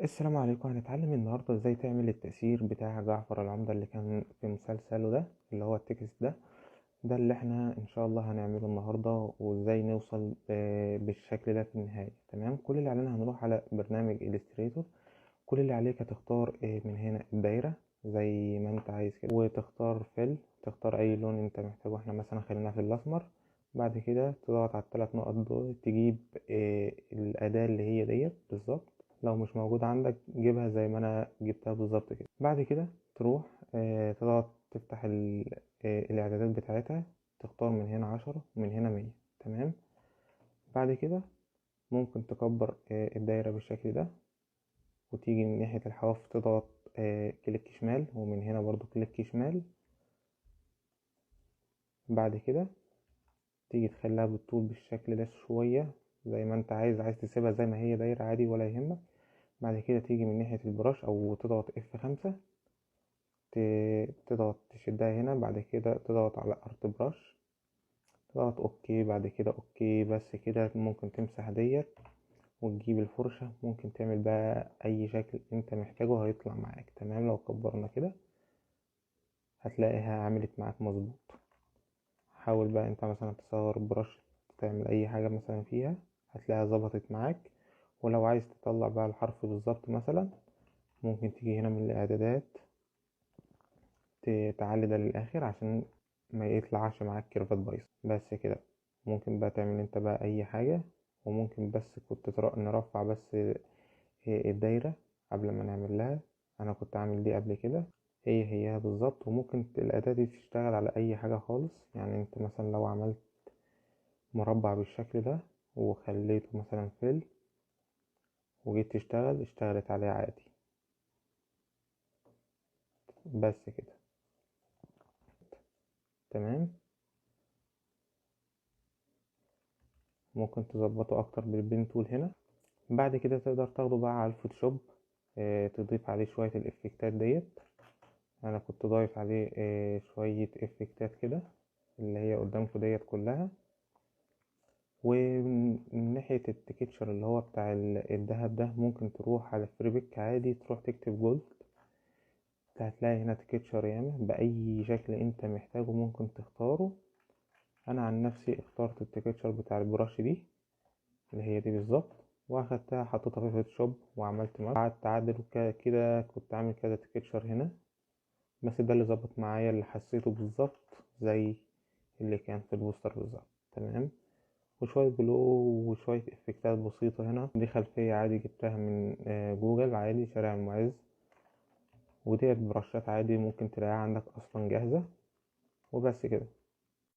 السلام عليكم. هنتعلم النهاردة ازاي تعمل التأثير بتاع جعفر العمدة اللي كان في مسلسله ده، اللي هو التكست ده اللي احنا ان شاء الله هنعمله النهاردة، وازاي نوصل بالشكل ده في النهاية. تمام. كل اللي علينا هنروح على برنامج إليستريتور. كل اللي عليك هتختار من هنا الدايرة زي ما انت عايز كده، وتختار فيل، تختار اي لون انت محتاجه. احنا مثلا خلينا في الاسمر. بعد كده تضغط على الثلاث نقط دول، تجيب الأداة اللي هي ديت بالظبط. لو مش موجود عندك جيبها زي ما انا جبتها بالظبط كده. بعد كده تروح تضغط تفتح الاعدادات بتاعتها، تختار من هنا 10 ومن هنا 100. تمام. بعد كده ممكن تكبر الدايرة بالشكل ده، وتيجي من ناحية الحواف تضغط كليك شمال، ومن هنا برضو كليك شمال. بعد كده تيجي تخليها بالطول بالشكل ده شوية زي ما انت عايز تسيبها زي ما هي دايرة عادي ولا يهمك. بعد كده تيجي من ناحية البراش او تضغط F5، تضغط تشدها هنا. بعد كده تضغط على ارت براش، تضغط اوكي. بعد كده اوكي. بس كده ممكن تمسح ديت وتجيب الفرشة، ممكن تعمل بقى اي شكل انت محتاجه هيطلع معاك. تمام. لو كبرنا كده هتلاقيها عملت معاك مظبوط. حاول بقى انت مثلا تصغر برش، تعمل اي حاجة مثلا فيها، هتلاقيها ظبطت معاك. ولو عايز تطلع بقى الحرف بالظبط مثلا، ممكن تيجي هنا من الاعدادات تعلي ده للاخر عشان ما يطلعش معاك كيرفات بايظة. بس كده. ممكن بقى تعمل انت بقى اي حاجة. وممكن بس كنت نرفع بس الدايرة قبل ما نعمل لها. انا كنت عامل دي قبل كده، هي بالظبط. وممكن الأداة دي تشتغل على أي حاجة خالص. يعني انت مثلا لو عملت مربع بالشكل ده وخليته مثلا فيل وجيت تشتغل، اشتغلت عليه عادي. بس كده. تمام. ممكن تظبطه أكتر بالبين تول هنا. بعد كده تقدر تاخده بقى على الفوتوشوب، تضيف عليه شوية الإفكتات ديت. أنا كنت ضايف عليه شوية إفكتات كده اللي هي قدامكم ديت كلها. ومن ناحية التكتشر اللي هو بتاع الدهب ده، ممكن تروح على فريبك عادي، تروح تكتب جولد. هتلاقي هنا تكتشر ياما بأي شكل انت محتاجه ممكن تختاره. انا عن نفسي اخترت التكتشر بتاع البراش دي اللي هي دي بالظبط، واخدتها حطيتها في فوتوشوب وعملت ماب. قعدت اعدل كده، كنت عامل كده تكتشر هنا. بس ده اللي ظبط معايا، اللي حسيته بالظبط زي اللي كان في البوستر بالظبط. تمام. وشوية جلو وشوية افكتات بسيطة هنا. دي خلفية عادي جبتها من جوجل عادي، شارع المعز. وديت برشات عادي ممكن تلاقيها عندك اصلا جاهزة. وبس كده.